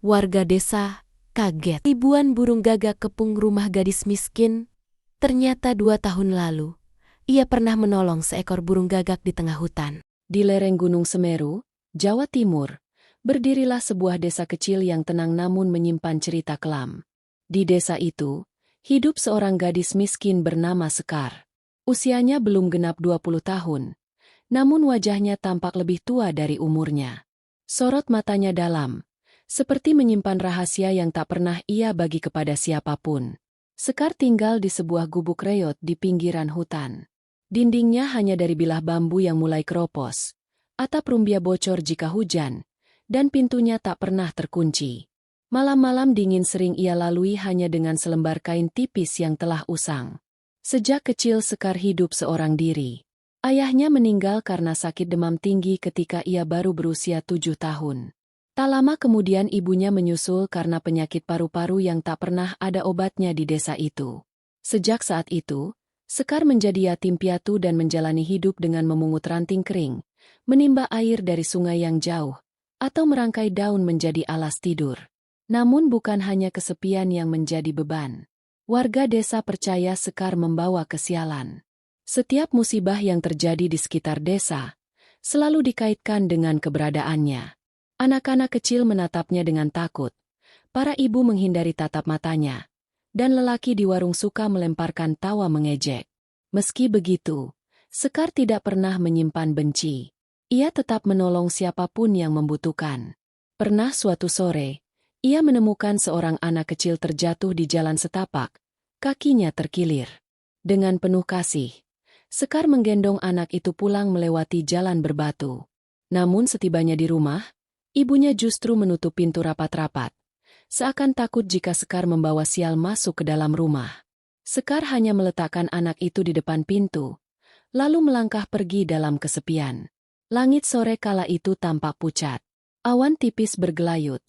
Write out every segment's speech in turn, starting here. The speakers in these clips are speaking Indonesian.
Warga desa kaget. Ribuan burung gagak kepung rumah gadis miskin. Ternyata 2 tahun lalu, ia pernah menolong seekor burung gagak di tengah hutan. Di lereng Gunung Semeru, Jawa Timur, berdirilah sebuah desa kecil yang tenang namun menyimpan cerita kelam. Di desa itu, hidup seorang gadis miskin bernama Sekar. Usianya belum genap 20 tahun, namun wajahnya tampak lebih tua dari umurnya. Sorot matanya dalam, seperti menyimpan rahasia yang tak pernah ia bagi kepada siapapun. Sekar tinggal di sebuah gubuk reot di pinggiran hutan. Dindingnya hanya dari bilah bambu yang mulai keropos, atap rumbia bocor jika hujan, dan pintunya tak pernah terkunci. Malam-malam dingin sering ia lalui hanya dengan selembar kain tipis yang telah usang. Sejak kecil Sekar hidup seorang diri. Ayahnya meninggal karena sakit demam tinggi ketika ia baru berusia 7 tahun. Tak lama kemudian ibunya menyusul karena penyakit paru-paru yang tak pernah ada obatnya di desa itu. Sejak saat itu, Sekar menjadi yatim piatu dan menjalani hidup dengan memungut ranting kering, menimba air dari sungai yang jauh, atau merangkai daun menjadi alas tidur. Namun bukan hanya kesepian yang menjadi beban. Warga desa percaya Sekar membawa kesialan. Setiap musibah yang terjadi di sekitar desa selalu dikaitkan dengan keberadaannya. Anak-anak kecil menatapnya dengan takut. Para ibu menghindari tatap matanya. Dan lelaki di warung suka melemparkan tawa mengejek. Meski begitu, Sekar tidak pernah menyimpan benci. Ia tetap menolong siapapun yang membutuhkan. Pernah suatu sore, ia menemukan seorang anak kecil terjatuh di jalan setapak. Kakinya terkilir. Dengan penuh kasih, Sekar menggendong anak itu pulang melewati jalan berbatu. Namun setibanya di rumah, ibunya justru menutup pintu rapat-rapat. Seakan takut jika Sekar membawa sial masuk ke dalam rumah. Sekar hanya meletakkan anak itu di depan pintu, lalu melangkah pergi dalam kesepian. Langit sore kala itu tampak pucat. Awan tipis bergelayut,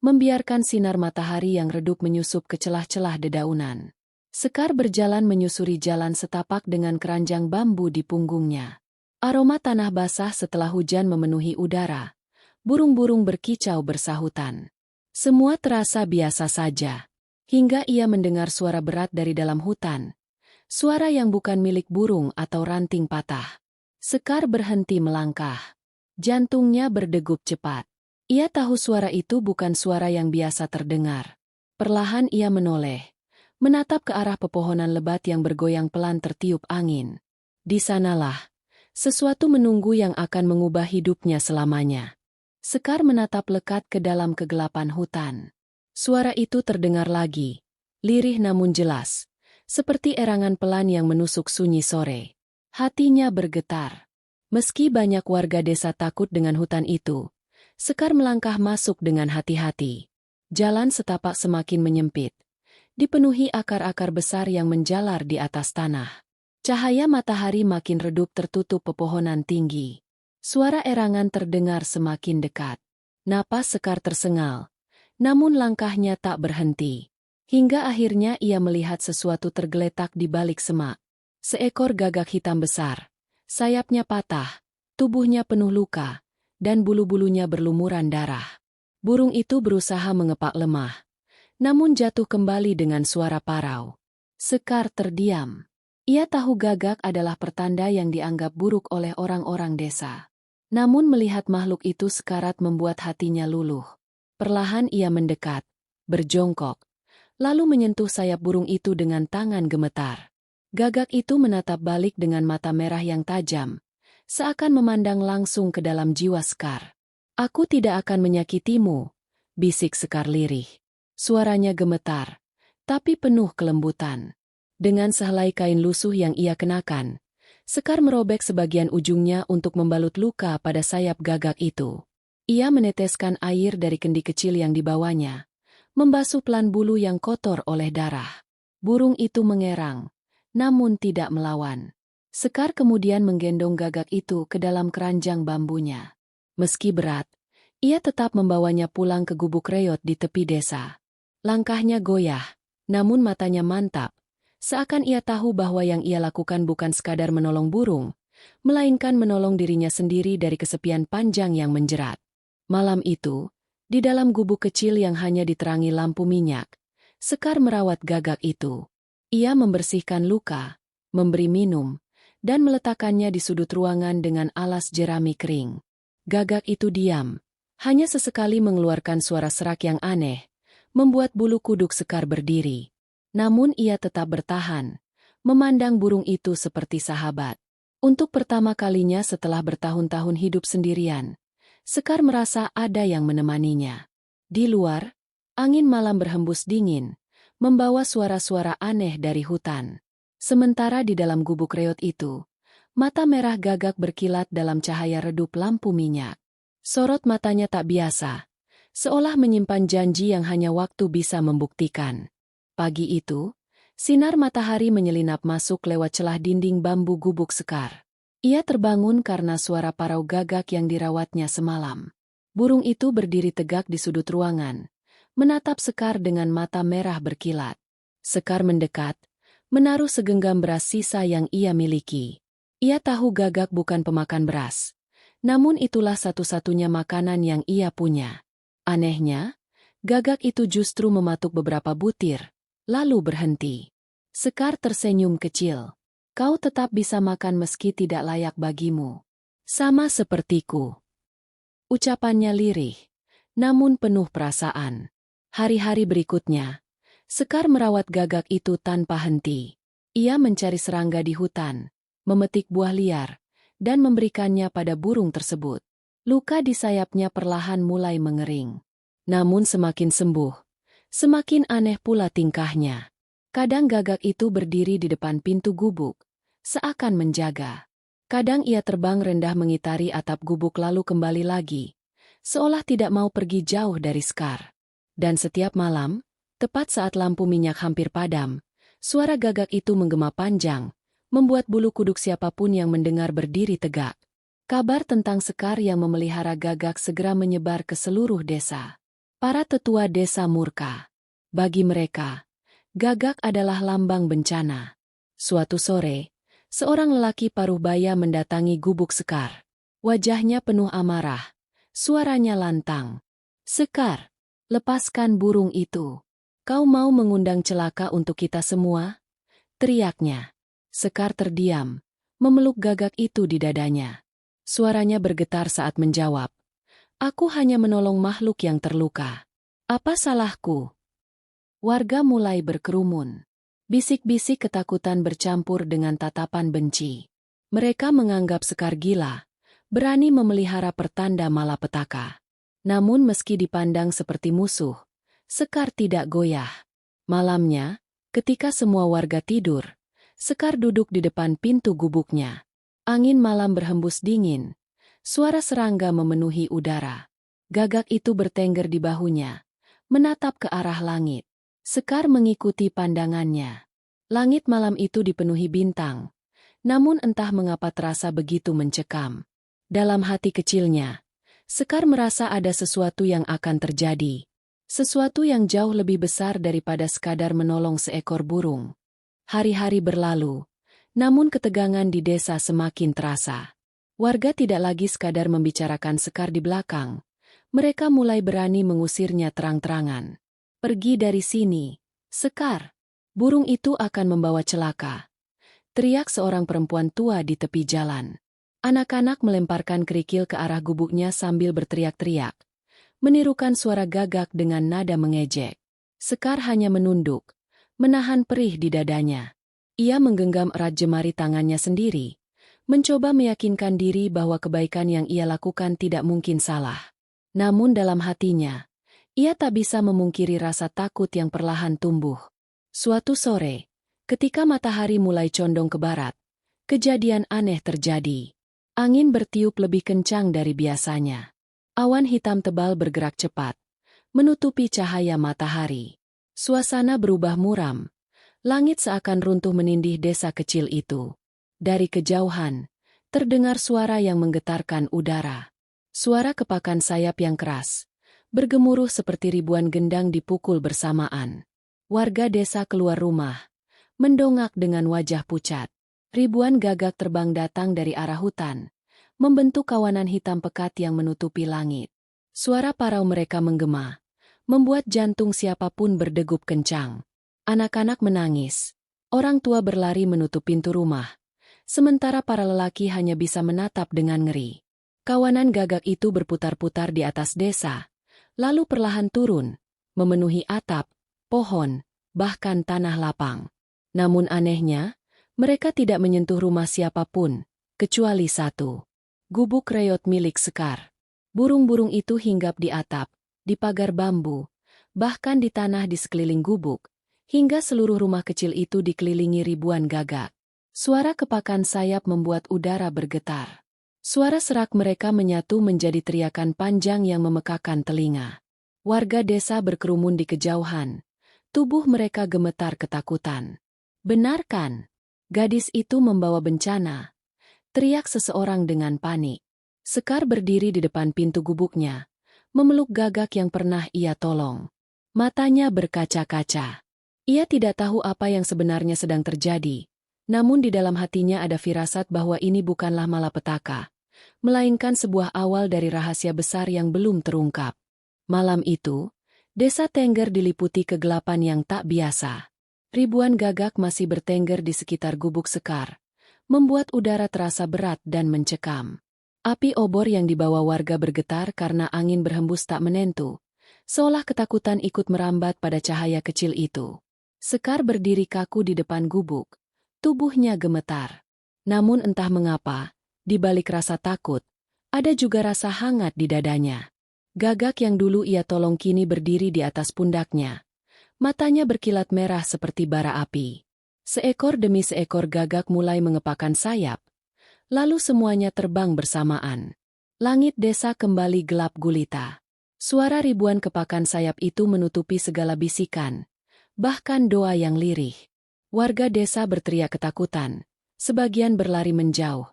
membiarkan sinar matahari yang redup menyusup ke celah-celah dedaunan. Sekar berjalan menyusuri jalan setapak dengan keranjang bambu di punggungnya. Aroma tanah basah setelah hujan memenuhi udara. Burung-burung berkicau bersahutan. Semua terasa biasa saja. Hingga ia mendengar suara berat dari dalam hutan. Suara yang bukan milik burung atau ranting patah. Sekar berhenti melangkah. Jantungnya berdegup cepat. Ia tahu suara itu bukan suara yang biasa terdengar. Perlahan ia menoleh. Menatap ke arah pepohonan lebat yang bergoyang pelan tertiup angin. Di sanalah, sesuatu menunggu yang akan mengubah hidupnya selamanya. Sekar menatap lekat ke dalam kegelapan hutan. Suara itu terdengar lagi, lirih namun jelas, seperti erangan pelan yang menusuk sunyi sore. Hatinya bergetar. Meski banyak warga desa takut dengan hutan itu, Sekar melangkah masuk dengan hati-hati. Jalan setapak semakin menyempit, dipenuhi akar-akar besar yang menjalar di atas tanah. Cahaya matahari makin redup tertutup pepohonan tinggi. Suara erangan terdengar semakin dekat. Napas Sekar tersengal, namun langkahnya tak berhenti. Hingga akhirnya ia melihat sesuatu tergeletak di balik semak. Seekor gagak hitam besar. Sayapnya patah, tubuhnya penuh luka, dan bulu-bulunya berlumuran darah. Burung itu berusaha mengepak lemah, namun jatuh kembali dengan suara parau. Sekar terdiam. Ia tahu gagak adalah pertanda yang dianggap buruk oleh orang-orang desa. Namun melihat makhluk itu sekarat membuat hatinya luluh. Perlahan ia mendekat, berjongkok, lalu menyentuh sayap burung itu dengan tangan gemetar. Gagak itu menatap balik dengan mata merah yang tajam, seakan memandang langsung ke dalam jiwa Sekar. "Aku tidak akan menyakitimu," bisik Sekar lirih. Suaranya gemetar, tapi penuh kelembutan. Dengan sehelai kain lusuh yang ia kenakan, Sekar merobek sebagian ujungnya untuk membalut luka pada sayap gagak itu. Ia meneteskan air dari kendi kecil yang dibawanya, membasuh pelan bulu yang kotor oleh darah. Burung itu mengerang, namun tidak melawan. Sekar kemudian menggendong gagak itu ke dalam keranjang bambunya. Meski berat, ia tetap membawanya pulang ke gubuk reot di tepi desa. Langkahnya goyah, namun matanya mantap. Seakan ia tahu bahwa yang ia lakukan bukan sekadar menolong burung, melainkan menolong dirinya sendiri dari kesepian panjang yang menjerat. Malam itu, Di dalam gubuk kecil yang hanya diterangi lampu minyak, Sekar merawat Gagak itu. Ia membersihkan luka, memberi minum, dan meletakkannya di sudut ruangan dengan alas jerami kering. Gagak itu diam, hanya sesekali mengeluarkan suara serak yang aneh, membuat bulu kuduk Sekar berdiri. Namun ia tetap bertahan, memandang burung itu seperti sahabat. Untuk pertama kalinya setelah bertahun-tahun hidup sendirian, Sekar merasa ada yang menemaninya. Di luar, angin malam berhembus dingin, membawa suara-suara aneh dari hutan. Sementara di dalam gubuk reot itu, mata merah Gagak berkilat dalam cahaya redup lampu minyak. Sorot matanya tak biasa, seolah menyimpan janji yang hanya waktu bisa membuktikan. Pagi itu, sinar matahari menyelinap masuk lewat celah dinding bambu gubuk Sekar. Ia terbangun karena suara parau Gagak yang dirawatnya semalam. Burung itu berdiri tegak di sudut ruangan, menatap Sekar dengan mata merah berkilat. Sekar mendekat, menaruh segenggam beras sisa yang ia miliki. Ia tahu Gagak bukan pemakan beras, namun itulah satu-satunya makanan yang ia punya. Anehnya, Gagak itu justru mematuk beberapa butir, lalu berhenti. Sekar tersenyum kecil. Kau tetap bisa makan meski tidak layak bagimu. Sama sepertiku. Ucapannya lirih, namun penuh perasaan. Hari-hari berikutnya, Sekar merawat Gagak itu tanpa henti. Ia mencari serangga di hutan, memetik buah liar, dan memberikannya pada burung tersebut. Luka di sayapnya perlahan mulai mengering. Namun semakin sembuh, semakin aneh pula tingkahnya. Kadang Gagak itu berdiri di depan pintu gubuk, seakan menjaga. Kadang ia terbang rendah mengitari atap gubuk lalu kembali lagi, seolah tidak mau pergi jauh dari Sekar. Dan setiap malam, tepat saat lampu minyak hampir padam, suara Gagak itu menggema panjang, membuat bulu kuduk siapapun yang mendengar berdiri tegak. Kabar tentang Sekar yang memelihara Gagak segera menyebar ke seluruh desa. Para tetua desa murka. Bagi mereka, Gagak adalah lambang bencana. Suatu sore, seorang lelaki paruh baya mendatangi gubuk Sekar. Wajahnya penuh amarah, suaranya lantang. Sekar, lepaskan burung itu. Kau mau mengundang celaka untuk kita semua? Teriaknya. Sekar terdiam, memeluk Gagak itu di dadanya. Suaranya bergetar saat menjawab. Aku hanya menolong makhluk yang terluka. Apa salahku? Warga mulai berkerumun. Bisik-bisik ketakutan bercampur dengan tatapan benci. Mereka menganggap Sekar gila, berani memelihara pertanda malapetaka. Namun meski dipandang seperti musuh, Sekar tidak goyah. Malamnya, ketika semua warga tidur, Sekar duduk di depan pintu gubuknya. Angin malam berhembus dingin. Suara serangga memenuhi udara. Gagak itu bertengger di bahunya, menatap ke arah langit. Sekar mengikuti pandangannya. Langit malam itu dipenuhi bintang, namun entah mengapa terasa begitu mencekam. Dalam hati kecilnya, Sekar merasa ada sesuatu yang akan terjadi. Sesuatu yang jauh lebih besar daripada sekadar menolong seekor burung. Hari-hari berlalu, namun ketegangan di desa semakin terasa. Warga tidak lagi sekadar membicarakan Sekar di belakang. Mereka mulai berani mengusirnya terang-terangan. Pergi dari sini, Sekar. Burung itu akan membawa celaka. Teriak seorang perempuan tua di tepi jalan. Anak-anak melemparkan kerikil ke arah gubuknya sambil berteriak-teriak, menirukan suara Gagak dengan nada mengejek. Sekar hanya menunduk, menahan perih di dadanya. Ia menggenggam erat jemari tangannya sendiri, mencoba meyakinkan diri bahwa kebaikan yang ia lakukan tidak mungkin salah. Namun dalam hatinya, ia tak bisa memungkiri rasa takut yang perlahan tumbuh. Suatu sore, ketika matahari mulai condong ke barat, kejadian aneh terjadi. Angin bertiup lebih kencang dari biasanya. Awan hitam tebal bergerak cepat, menutupi cahaya matahari. Suasana berubah muram. Langit seakan runtuh menindih desa kecil itu. Dari kejauhan, terdengar suara yang menggetarkan udara. Suara kepakan sayap yang keras, bergemuruh seperti ribuan gendang dipukul bersamaan. Warga desa keluar rumah, mendongak dengan wajah pucat. Ribuan Gagak terbang datang dari arah hutan, membentuk kawanan hitam pekat yang menutupi langit. Suara parau mereka menggema, membuat jantung siapapun berdegup kencang. Anak-anak menangis. Orang tua berlari menutup pintu rumah. Sementara para lelaki hanya bisa menatap dengan ngeri. Kawanan gagak itu berputar-putar di atas desa, lalu perlahan turun, memenuhi atap, pohon, bahkan tanah lapang. Namun anehnya, mereka tidak menyentuh rumah siapapun, kecuali satu. Gubuk reot milik Sekar. Burung-burung itu hinggap di atap, di pagar bambu, bahkan di tanah di sekeliling gubuk, hingga seluruh rumah kecil itu dikelilingi ribuan gagak. Suara kepakan sayap membuat udara bergetar. Suara serak mereka menyatu menjadi teriakan panjang yang memekakan telinga. Warga desa berkerumun di kejauhan. Tubuh mereka gemetar ketakutan. "Benarkan, gadis itu membawa bencana," teriak seseorang dengan panik. Sekar berdiri di depan pintu gubuknya, memeluk gagak yang pernah ia tolong. Matanya berkaca-kaca. Ia tidak tahu apa yang sebenarnya sedang terjadi. Namun di dalam hatinya ada firasat bahwa ini bukanlah malapetaka, melainkan sebuah awal dari rahasia besar yang belum terungkap. Malam itu, desa Tengger diliputi kegelapan yang tak biasa. Ribuan gagak masih bertengger di sekitar gubuk Sekar, membuat udara terasa berat dan mencekam. Api obor yang dibawa warga bergetar karena angin berhembus tak menentu, seolah ketakutan ikut merambat pada cahaya kecil itu. Sekar berdiri kaku di depan gubuk. Tubuhnya gemetar. Namun entah mengapa, di balik rasa takut, ada juga rasa hangat di dadanya. Gagak yang dulu ia tolong kini berdiri di atas pundaknya. Matanya berkilat merah seperti bara api. Seekor demi seekor gagak mulai mengepakkan sayap. Lalu semuanya terbang bersamaan. Langit desa kembali gelap gulita. Suara ribuan kepakan sayap itu menutupi segala bisikan, bahkan doa yang lirih. Warga desa berteriak ketakutan, sebagian berlari menjauh,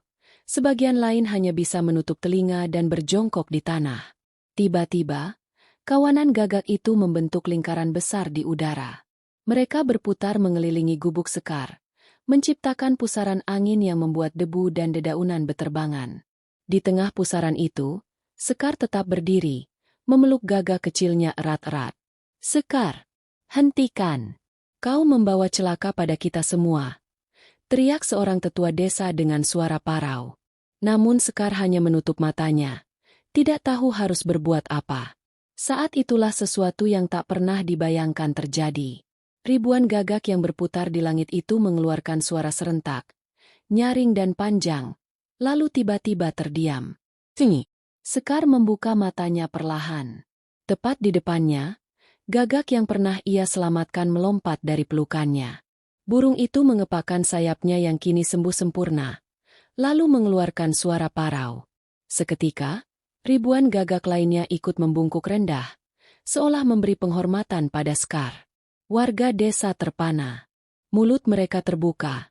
sebagian lain hanya bisa menutup telinga dan berjongkok di tanah. Tiba-tiba, kawanan gagak itu membentuk lingkaran besar di udara. Mereka berputar mengelilingi gubuk Sekar, menciptakan pusaran angin yang membuat debu dan dedaunan beterbangan. Di tengah pusaran itu, Sekar tetap berdiri, memeluk gagak kecilnya erat-erat. "Sekar, hentikan! Kau membawa celaka pada kita semua," teriak seorang tetua desa dengan suara parau. Namun Sekar hanya menutup matanya, tidak tahu harus berbuat apa. Saat itulah sesuatu yang tak pernah dibayangkan terjadi. Ribuan gagak yang berputar di langit itu mengeluarkan suara serentak, nyaring dan panjang, lalu tiba-tiba terdiam. "Sini!" Sekar membuka matanya perlahan. Tepat di depannya, gagak yang pernah ia selamatkan melompat dari pelukannya. Burung itu mengepakkan sayapnya yang kini sembuh sempurna, lalu mengeluarkan suara parau. Seketika, ribuan gagak lainnya ikut membungkuk rendah, seolah memberi penghormatan pada Sekar. Warga desa terpana. Mulut mereka terbuka.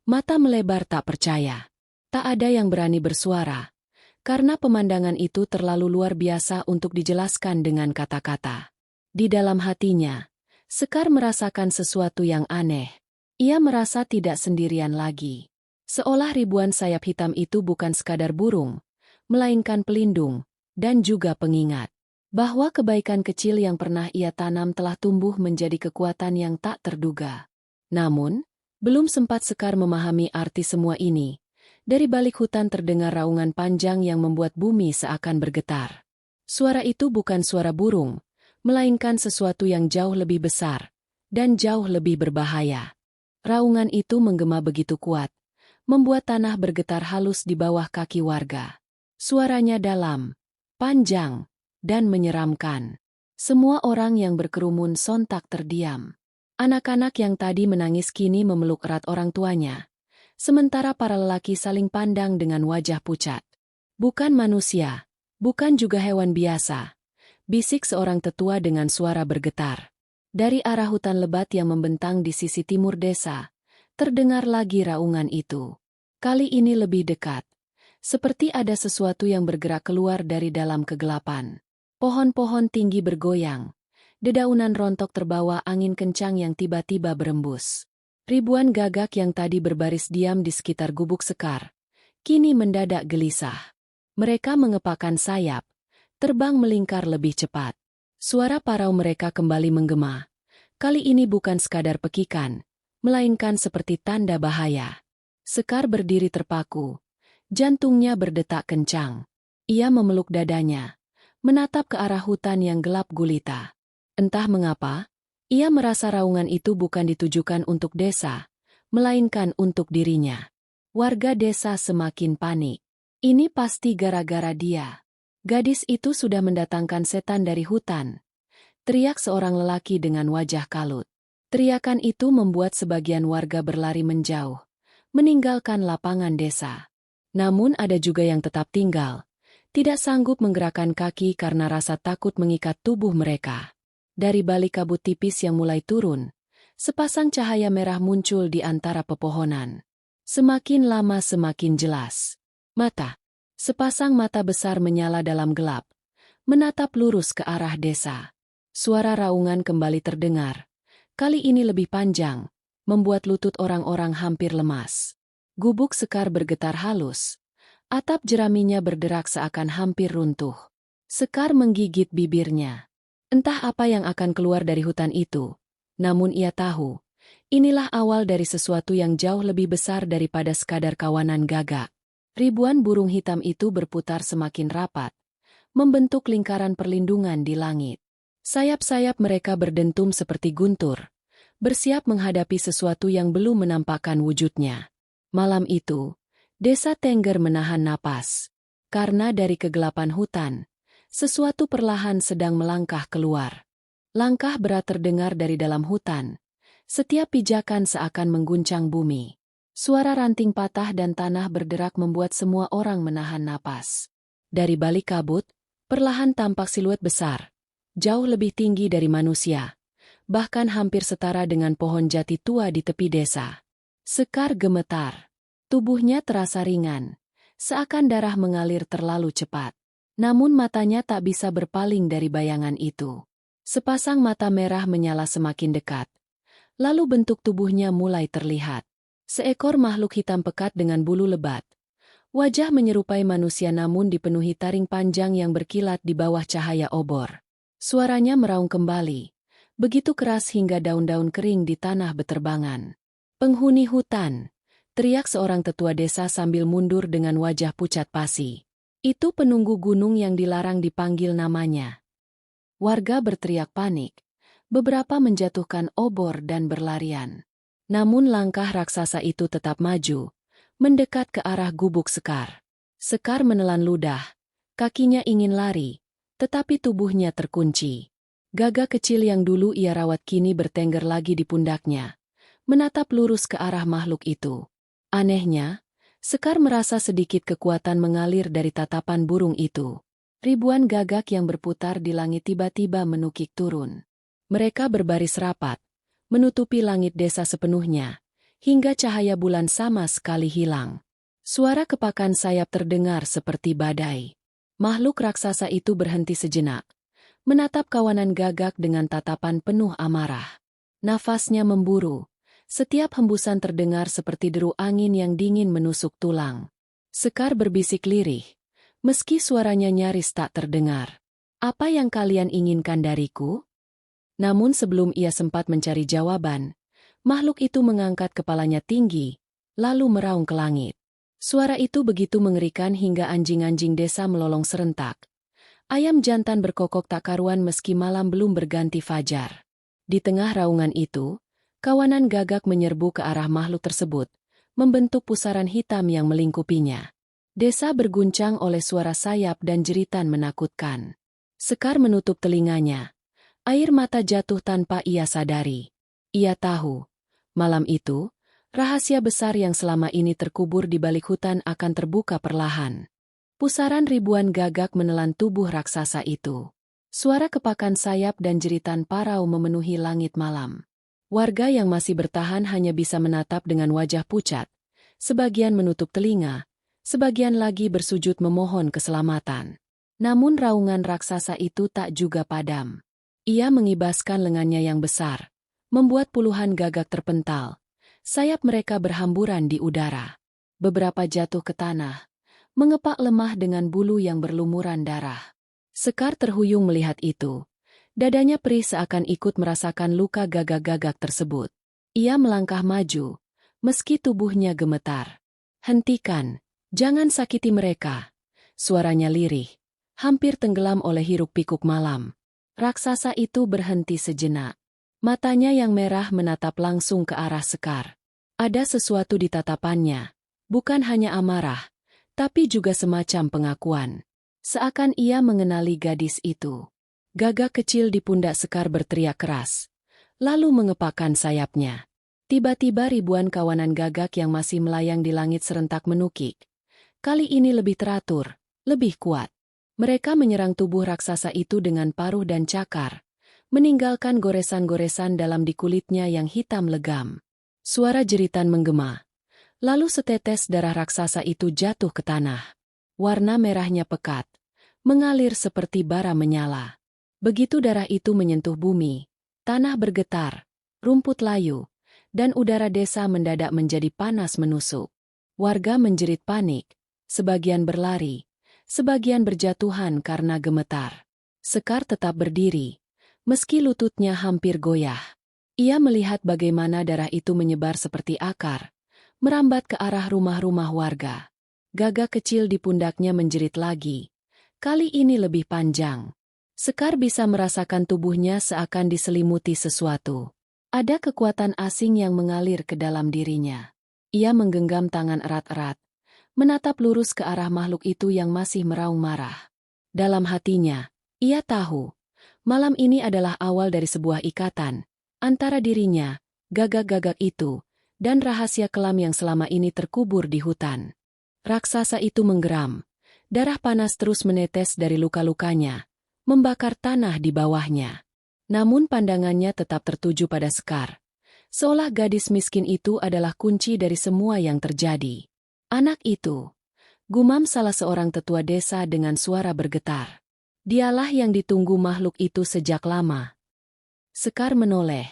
Mata melebar tak percaya. Tak ada yang berani bersuara, karena pemandangan itu terlalu luar biasa untuk dijelaskan dengan kata-kata. Di dalam hatinya, Sekar merasakan sesuatu yang aneh. Ia merasa tidak sendirian lagi. Seolah ribuan sayap hitam itu bukan sekadar burung, melainkan pelindung, dan juga pengingat bahwa kebaikan kecil yang pernah ia tanam telah tumbuh menjadi kekuatan yang tak terduga. Namun, belum sempat Sekar memahami arti semua ini, dari balik hutan terdengar raungan panjang yang membuat bumi seakan bergetar. Suara itu bukan suara burung, melainkan sesuatu yang jauh lebih besar dan jauh lebih berbahaya. Raungan itu menggema begitu kuat, membuat tanah bergetar halus di bawah kaki warga. Suaranya dalam, panjang, dan menyeramkan. Semua orang yang berkerumun sontak terdiam. Anak-anak yang tadi menangis kini memeluk erat orang tuanya, sementara para lelaki saling pandang dengan wajah pucat. "Bukan manusia, bukan juga hewan biasa," bisik seorang tetua dengan suara bergetar. Dari arah hutan lebat yang membentang di sisi timur desa, terdengar lagi raungan itu. Kali ini lebih dekat, seperti ada sesuatu yang bergerak keluar dari dalam kegelapan. Pohon-pohon tinggi bergoyang, dedaunan rontok terbawa angin kencang yang tiba-tiba berembus. Ribuan gagak yang tadi berbaris diam di sekitar gubuk Sekar, kini mendadak gelisah. Mereka mengepakkan sayap, terbang melingkar lebih cepat. Suara parau mereka kembali menggema. Kali ini bukan sekadar pekikan, melainkan seperti tanda bahaya. Sekar berdiri terpaku. Jantungnya berdetak kencang. Ia memeluk dadanya, menatap ke arah hutan yang gelap gulita. Entah mengapa, ia merasa raungan itu bukan ditujukan untuk desa, melainkan untuk dirinya. Warga desa semakin panik. Ini pasti gara-gara dia. Gadis itu sudah mendatangkan setan dari hutan. Teriak seorang lelaki dengan wajah kalut. Teriakan itu membuat sebagian warga berlari menjauh, meninggalkan lapangan desa. Namun ada juga yang tetap tinggal, tidak sanggup menggerakkan kaki karena rasa takut mengikat tubuh mereka. Dari balik kabut tipis yang mulai turun, sepasang cahaya merah muncul di antara pepohonan. Semakin lama semakin jelas. Mata. Sepasang mata besar menyala dalam gelap, menatap lurus ke arah desa. Suara raungan kembali terdengar. Kali ini lebih panjang, membuat lutut orang-orang hampir lemas. Gubuk Sekar bergetar halus. Atap jeraminya berderak seakan hampir runtuh. Sekar menggigit bibirnya. Entah apa yang akan keluar dari hutan itu. Namun ia tahu, inilah awal dari sesuatu yang jauh lebih besar daripada sekadar kawanan gagak. Ribuan burung hitam itu berputar semakin rapat, membentuk lingkaran perlindungan di langit. Sayap-sayap mereka berdentum seperti guntur, bersiap menghadapi sesuatu yang belum menampakkan wujudnya. Malam itu, Desa Tengger menahan napas. Karena dari kegelapan hutan, sesuatu perlahan sedang melangkah keluar. Langkah berat terdengar dari dalam hutan. Setiap pijakan seakan mengguncang bumi. Suara ranting patah dan tanah berderak membuat semua orang menahan napas. Dari balik kabut, perlahan tampak siluet besar, jauh lebih tinggi dari manusia, bahkan hampir setara dengan pohon jati tua di tepi desa. Sekar gemetar. Tubuhnya terasa ringan, seakan darah mengalir terlalu cepat. Namun matanya tak bisa berpaling dari bayangan itu. Sepasang mata merah menyala semakin dekat. Lalu bentuk tubuhnya mulai terlihat. Seekor makhluk hitam pekat dengan bulu lebat. Wajah menyerupai manusia namun dipenuhi taring panjang yang berkilat di bawah cahaya obor. Suaranya meraung kembali, begitu keras hingga daun-daun kering di tanah beterbangan. "Penghuni hutan!" teriak seorang tetua desa sambil mundur dengan wajah pucat pasi. Itu penunggu gunung yang dilarang dipanggil namanya. Warga berteriak panik. Beberapa menjatuhkan obor dan berlarian. Namun langkah raksasa itu tetap maju, mendekat ke arah gubuk Sekar. Sekar menelan ludah. Kakinya ingin lari, tetapi tubuhnya terkunci. Gagak kecil yang dulu ia rawat kini bertengger lagi di pundaknya, menatap lurus ke arah makhluk itu. Anehnya, Sekar merasa sedikit kekuatan mengalir dari tatapan burung itu. Ribuan gagak yang berputar di langit tiba-tiba menukik turun. Mereka berbaris rapat, menutupi langit desa sepenuhnya, hingga cahaya bulan sama sekali hilang. Suara kepakan sayap terdengar seperti badai. Makhluk raksasa itu berhenti sejenak, menatap kawanan gagak dengan tatapan penuh amarah. Nafasnya memburu. Setiap hembusan terdengar seperti deru angin yang dingin menusuk tulang. Sekar berbisik lirih, meski suaranya nyaris tak terdengar. "Apa yang kalian inginkan dariku?" Namun sebelum ia sempat mencari jawaban, makhluk itu mengangkat kepalanya tinggi, lalu meraung ke langit. Suara itu begitu mengerikan hingga anjing-anjing desa melolong serentak. Ayam jantan berkokok tak karuan meski malam belum berganti fajar. Di tengah raungan itu, kawanan gagak menyerbu ke arah makhluk tersebut, membentuk pusaran hitam yang melingkupinya. Desa berguncang oleh suara sayap dan jeritan menakutkan. Sekar menutup telinganya. Air mata jatuh tanpa ia sadari. Ia tahu, malam itu, rahasia besar yang selama ini terkubur di balik hutan akan terbuka perlahan. Pusaran ribuan gagak menelan tubuh raksasa itu. Suara kepakan sayap dan jeritan parau memenuhi langit malam. Warga yang masih bertahan hanya bisa menatap dengan wajah pucat. Sebagian menutup telinga, sebagian lagi bersujud memohon keselamatan. Namun raungan raksasa itu tak juga padam. Ia mengibaskan lengannya yang besar, membuat puluhan gagak terpental. Sayap mereka berhamburan di udara. Beberapa jatuh ke tanah, mengepak lemah dengan bulu yang berlumuran darah. Sekar terhuyung melihat itu. Dadanya perih seakan ikut merasakan luka gagak-gagak tersebut. Ia melangkah maju, meski tubuhnya gemetar. "Hentikan, jangan sakiti mereka." Suaranya lirih, hampir tenggelam oleh hiruk-pikuk malam. Raksasa itu berhenti sejenak. Matanya yang merah menatap langsung ke arah Sekar. Ada sesuatu di tatapannya, bukan hanya amarah, tapi juga semacam pengakuan. Seakan ia mengenali gadis itu. Gagak kecil di pundak Sekar berteriak keras, lalu mengepakkan sayapnya. Tiba-tiba ribuan kawanan gagak yang masih melayang di langit serentak menukik. Kali ini lebih teratur, lebih kuat. Mereka menyerang tubuh raksasa itu dengan paruh dan cakar, meninggalkan goresan-goresan dalam di kulitnya yang hitam legam. Suara jeritan menggema. Lalu setetes darah raksasa itu jatuh ke tanah. Warna merahnya pekat, mengalir seperti bara menyala. Begitu darah itu menyentuh bumi, tanah bergetar, rumput layu, dan udara desa mendadak menjadi panas menusuk. Warga menjerit panik, sebagian berlari, sebagian berjatuhan karena gemetar. Sekar tetap berdiri, meski lututnya hampir goyah. Ia melihat bagaimana darah itu menyebar seperti akar, merambat ke arah rumah-rumah warga. Gagak kecil di pundaknya menjerit lagi. Kali ini lebih panjang. Sekar bisa merasakan tubuhnya seakan diselimuti sesuatu. Ada kekuatan asing yang mengalir ke dalam dirinya. Ia menggenggam tangan erat-erat, menatap lurus ke arah makhluk itu yang masih meraung marah. Dalam hatinya, ia tahu, malam ini adalah awal dari sebuah ikatan antara dirinya, gagak-gagak itu, dan rahasia kelam yang selama ini terkubur di hutan. Raksasa itu menggeram. Darah panas terus menetes dari luka-lukanya, membakar tanah di bawahnya. Namun pandangannya tetap tertuju pada Sekar. Seolah gadis miskin itu adalah kunci dari semua yang terjadi. "Anak itu," gumam salah seorang tetua desa dengan suara bergetar. "Dialah yang ditunggu makhluk itu sejak lama." Sekar menoleh.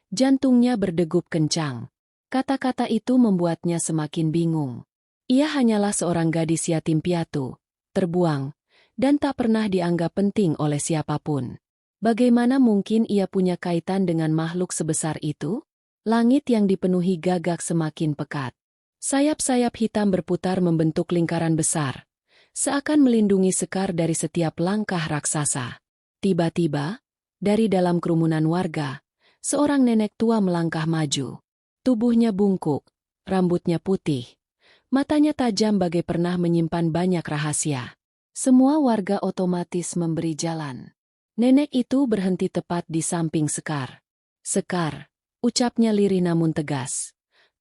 Jantungnya berdegup kencang. Kata-kata itu membuatnya semakin bingung. Ia hanyalah seorang gadis yatim piatu, terbuang, dan tak pernah dianggap penting oleh siapapun. Bagaimana mungkin ia punya kaitan dengan makhluk sebesar itu? Langit yang dipenuhi gagak semakin pekat. Sayap-sayap hitam berputar membentuk lingkaran besar, seakan melindungi Sekar dari setiap langkah raksasa. Tiba-tiba, dari dalam kerumunan warga, seorang nenek tua melangkah maju. Tubuhnya bungkuk, rambutnya putih, matanya tajam bagai pernah menyimpan banyak rahasia. Semua warga otomatis memberi jalan. Nenek itu berhenti tepat di samping Sekar. "Sekar," ucapnya lirih namun tegas.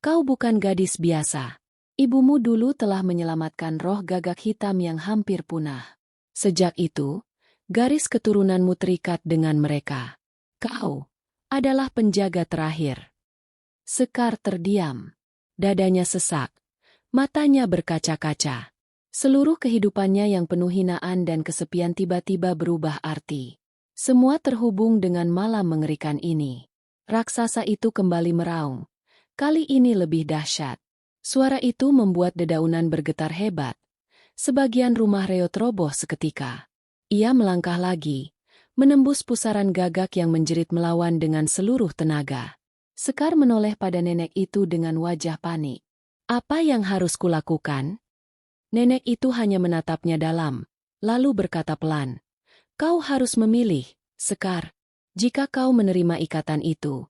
"Kau bukan gadis biasa. Ibumu dulu telah menyelamatkan roh gagak hitam yang hampir punah. Sejak itu, garis keturunanmu terikat dengan mereka. Kau adalah penjaga terakhir." Sekar terdiam. Dadanya sesak. Matanya berkaca-kaca. Seluruh kehidupannya yang penuh hinaan dan kesepian tiba-tiba berubah arti. Semua terhubung dengan malam mengerikan ini. Raksasa itu kembali meraung. Kali ini lebih dahsyat. Suara itu membuat dedaunan bergetar hebat. Sebagian rumah reot roboh seketika. Ia melangkah lagi, menembus pusaran gagak yang menjerit melawan dengan seluruh tenaga. Sekar menoleh pada nenek itu dengan wajah panik. "Apa yang harus kulakukan?" Nenek itu hanya menatapnya dalam, lalu berkata pelan, "Kau harus memilih, Sekar. Jika kau menerima ikatan itu,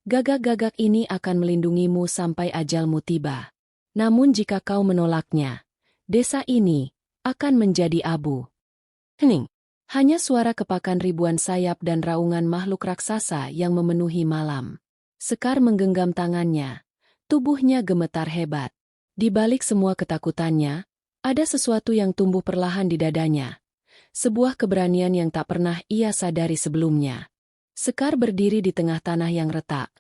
gagak-gagak ini akan melindungimu sampai ajalmu tiba. Namun jika kau menolaknya, desa ini akan menjadi abu." Hening. Hanya suara kepakan ribuan sayap dan raungan makhluk raksasa yang memenuhi malam. Sekar menggenggam tangannya. Tubuhnya gemetar hebat. Di balik semua ketakutannya, ada sesuatu yang tumbuh perlahan di dadanya. Sebuah keberanian yang tak pernah ia sadari sebelumnya. Sekar berdiri di tengah tanah yang retak.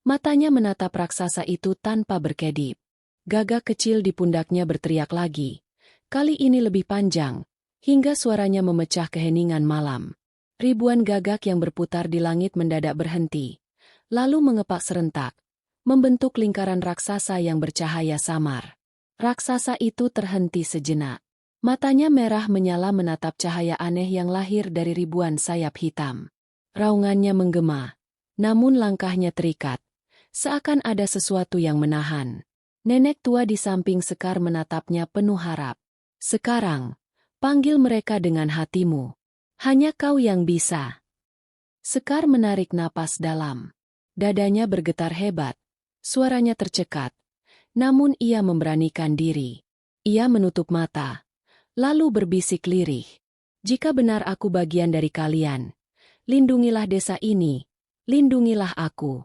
Matanya menatap raksasa itu tanpa berkedip. Gagak kecil di pundaknya berteriak lagi. Kali ini lebih panjang, hingga suaranya memecah keheningan malam. Ribuan gagak yang berputar di langit mendadak berhenti, lalu mengepak serentak, membentuk lingkaran raksasa yang bercahaya samar. Raksasa itu terhenti sejenak. Matanya merah menyala menatap cahaya aneh yang lahir dari ribuan sayap hitam. Raungannya menggema, namun langkahnya terikat, seakan ada sesuatu yang menahan. Nenek tua di samping Sekar menatapnya penuh harap. Sekarang, panggil mereka dengan hatimu. Hanya kau yang bisa. Sekar menarik napas dalam. Dadanya bergetar hebat. Suaranya tercekat. Namun ia memberanikan diri. Ia menutup mata. Lalu berbisik lirih. Jika benar aku bagian dari kalian, lindungilah desa ini. Lindungilah aku.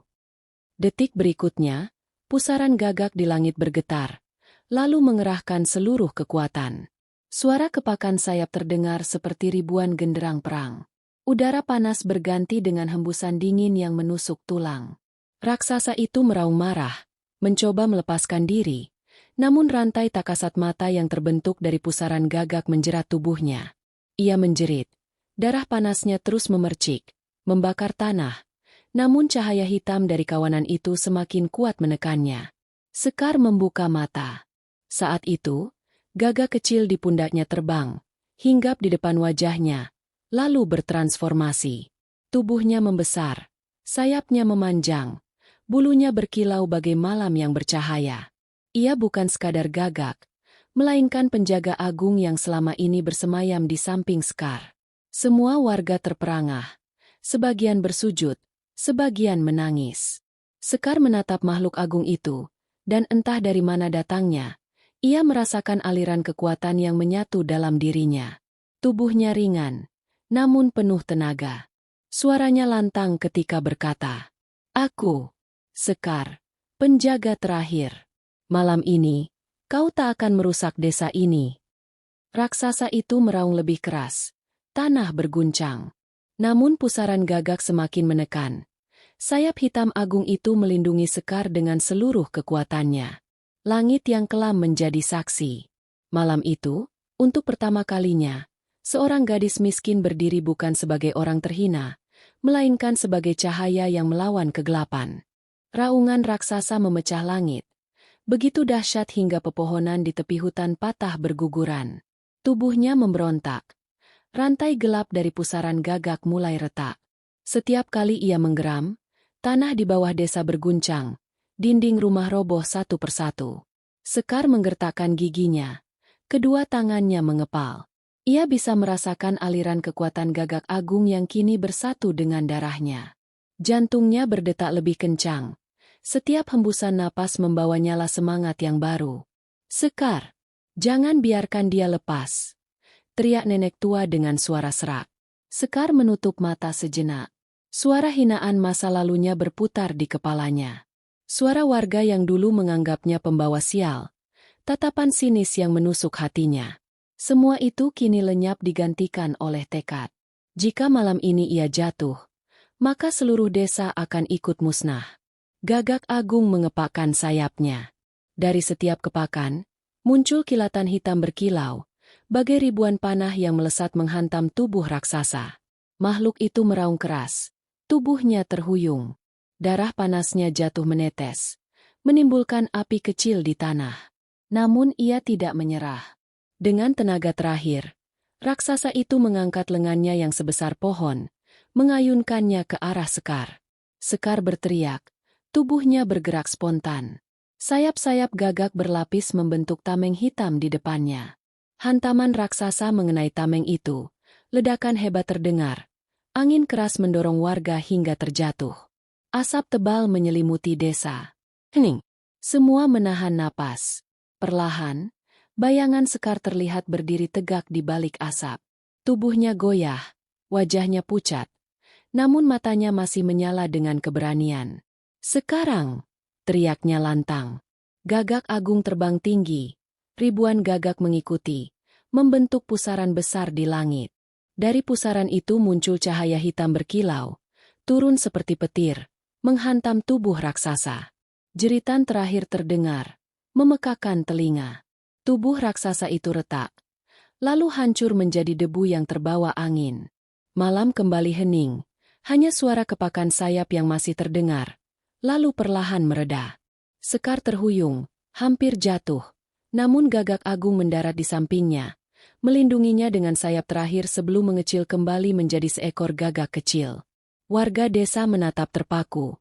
Detik berikutnya, pusaran gagak di langit bergetar. Lalu mengerahkan seluruh kekuatan. Suara kepakan sayap terdengar seperti ribuan genderang perang. Udara panas berganti dengan hembusan dingin yang menusuk tulang. Raksasa itu meraung marah, mencoba melepaskan diri. Namun rantai tak kasat mata yang terbentuk dari pusaran gagak menjerat tubuhnya. Ia menjerit. Darah panasnya terus memercik, membakar tanah. Namun cahaya hitam dari kawanan itu semakin kuat menekannya. Sekar membuka mata. Saat itu, gagak kecil di pundaknya terbang, hinggap di depan wajahnya, lalu bertransformasi. Tubuhnya membesar, sayapnya memanjang, bulunya berkilau bagai malam yang bercahaya. Ia bukan sekadar gagak, melainkan penjaga agung yang selama ini bersemayam di samping Sekar. Semua warga terperangah, sebagian bersujud, sebagian menangis. Sekar menatap makhluk agung itu, dan entah dari mana datangnya, ia merasakan aliran kekuatan yang menyatu dalam dirinya. Tubuhnya ringan, namun penuh tenaga. Suaranya lantang ketika berkata, "Aku, Sekar, penjaga terakhir. Malam ini, kau tak akan merusak desa ini." Raksasa itu meraung lebih keras. Tanah berguncang. Namun pusaran gagak semakin menekan. Sayap hitam agung itu melindungi Sekar dengan seluruh kekuatannya. Langit yang kelam menjadi saksi. Malam itu, untuk pertama kalinya, seorang gadis miskin berdiri bukan sebagai orang terhina, melainkan sebagai cahaya yang melawan kegelapan. Raungan raksasa memecah langit. Begitu dahsyat hingga pepohonan di tepi hutan patah berguguran. Tubuhnya memberontak. Rantai gelap dari pusaran gagak mulai retak. Setiap kali ia menggeram, tanah di bawah desa berguncang, dinding rumah roboh satu persatu. Sekar menggertakkan giginya. Kedua tangannya mengepal. Ia bisa merasakan aliran kekuatan gagak agung yang kini bersatu dengan darahnya. Jantungnya berdetak lebih kencang. Setiap hembusan napas membawa nyala semangat yang baru. "Sekar, jangan biarkan dia lepas," teriak nenek tua dengan suara serak. Sekar menutup mata sejenak. Suara hinaan masa lalunya berputar di kepalanya. Suara warga yang dulu menganggapnya pembawa sial. Tatapan sinis yang menusuk hatinya. Semua itu kini lenyap digantikan oleh tekad. Jika malam ini ia jatuh, maka seluruh desa akan ikut musnah. Gagak agung mengepakkan sayapnya. Dari setiap kepakan, muncul kilatan hitam berkilau, bagai ribuan panah yang melesat menghantam tubuh raksasa. Makhluk itu meraung keras. Tubuhnya terhuyung. Darah panasnya jatuh menetes, menimbulkan api kecil di tanah. Namun ia tidak menyerah. Dengan tenaga terakhir, raksasa itu mengangkat lengannya yang sebesar pohon, mengayunkannya ke arah Sekar. Sekar berteriak. Tubuhnya bergerak spontan. Sayap-sayap gagak berlapis membentuk tameng hitam di depannya. Hantaman raksasa mengenai tameng itu. Ledakan hebat terdengar. Angin keras mendorong warga hingga terjatuh. Asap tebal menyelimuti desa. Hening. Semua menahan napas. Perlahan, bayangan Sekar terlihat berdiri tegak di balik asap. Tubuhnya goyah, wajahnya pucat. Namun matanya masih menyala dengan keberanian. "Sekarang!" teriaknya lantang. Gagak agung terbang tinggi. Ribuan gagak mengikuti, membentuk pusaran besar di langit. Dari pusaran itu muncul cahaya hitam berkilau, turun seperti petir, menghantam tubuh raksasa. Jeritan terakhir terdengar, memekakan telinga. Tubuh raksasa itu retak, lalu hancur menjadi debu yang terbawa angin. Malam kembali hening, hanya suara kepakan sayap yang masih terdengar. Lalu perlahan mereda. Sekar terhuyung, hampir jatuh. Namun gagak agung mendarat di sampingnya, melindunginya dengan sayap terakhir sebelum mengecil kembali menjadi seekor gagak kecil. Warga desa menatap terpaku.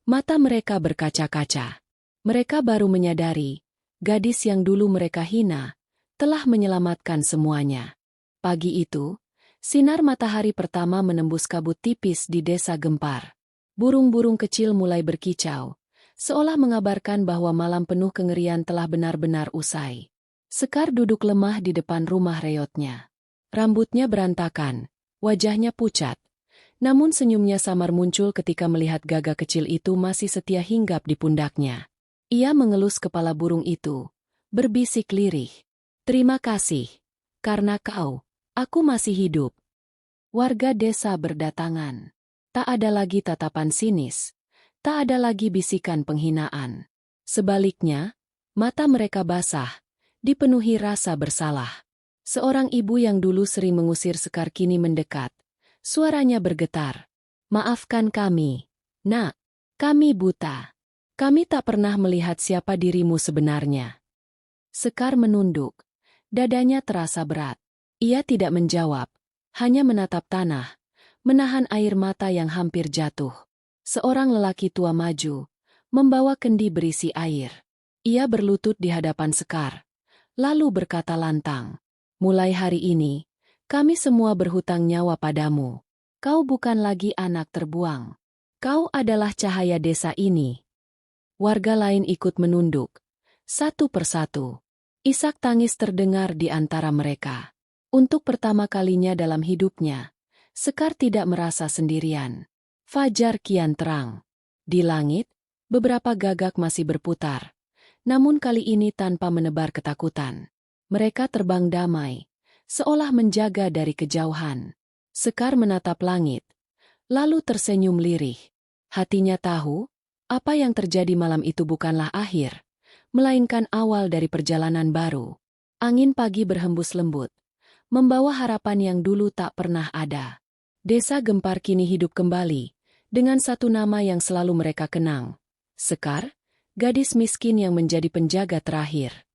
Mata mereka berkaca-kaca. Mereka baru menyadari, gadis yang dulu mereka hina, telah menyelamatkan semuanya. Pagi itu, sinar matahari pertama menembus kabut tipis di desa Gempar. Burung-burung kecil mulai berkicau, seolah mengabarkan bahwa malam penuh kengerian telah benar-benar usai. Sekar duduk lemah di depan rumah reotnya. Rambutnya berantakan, wajahnya pucat. Namun senyumnya samar muncul ketika melihat gagak kecil itu masih setia hinggap di pundaknya. Ia mengelus kepala burung itu, berbisik lirih. "Terima kasih, karena kau, aku masih hidup." Warga desa berdatangan. Tak ada lagi tatapan sinis, tak ada lagi bisikan penghinaan. Sebaliknya, mata mereka basah, dipenuhi rasa bersalah. Seorang ibu yang dulu sering mengusir Sekar kini mendekat. Suaranya bergetar. "Maafkan kami, Nak. Kami buta. Kami tak pernah melihat siapa dirimu sebenarnya." Sekar menunduk. Dadanya terasa berat. Ia tidak menjawab, hanya menatap tanah, menahan air mata yang hampir jatuh. Seorang lelaki tua maju, membawa kendi berisi air. Ia berlutut di hadapan Sekar, lalu berkata lantang, "Mulai hari ini, kami semua berhutang nyawa padamu. Kau bukan lagi anak terbuang. Kau adalah cahaya desa ini." Warga lain ikut menunduk. Satu persatu. Isak tangis terdengar di antara mereka. Untuk pertama kalinya dalam hidupnya, Sekar tidak merasa sendirian. Fajar kian terang. Di langit, beberapa gagak masih berputar. Namun kali ini tanpa menebar ketakutan. Mereka terbang damai, seolah menjaga dari kejauhan. Sekar menatap langit, lalu tersenyum lirih. Hatinya tahu, apa yang terjadi malam itu bukanlah akhir, melainkan awal dari perjalanan baru. Angin pagi berhembus lembut, membawa harapan yang dulu tak pernah ada. Desa Gempar kini hidup kembali, dengan satu nama yang selalu mereka kenang. Sekar, gadis miskin yang menjadi penjaga terakhir.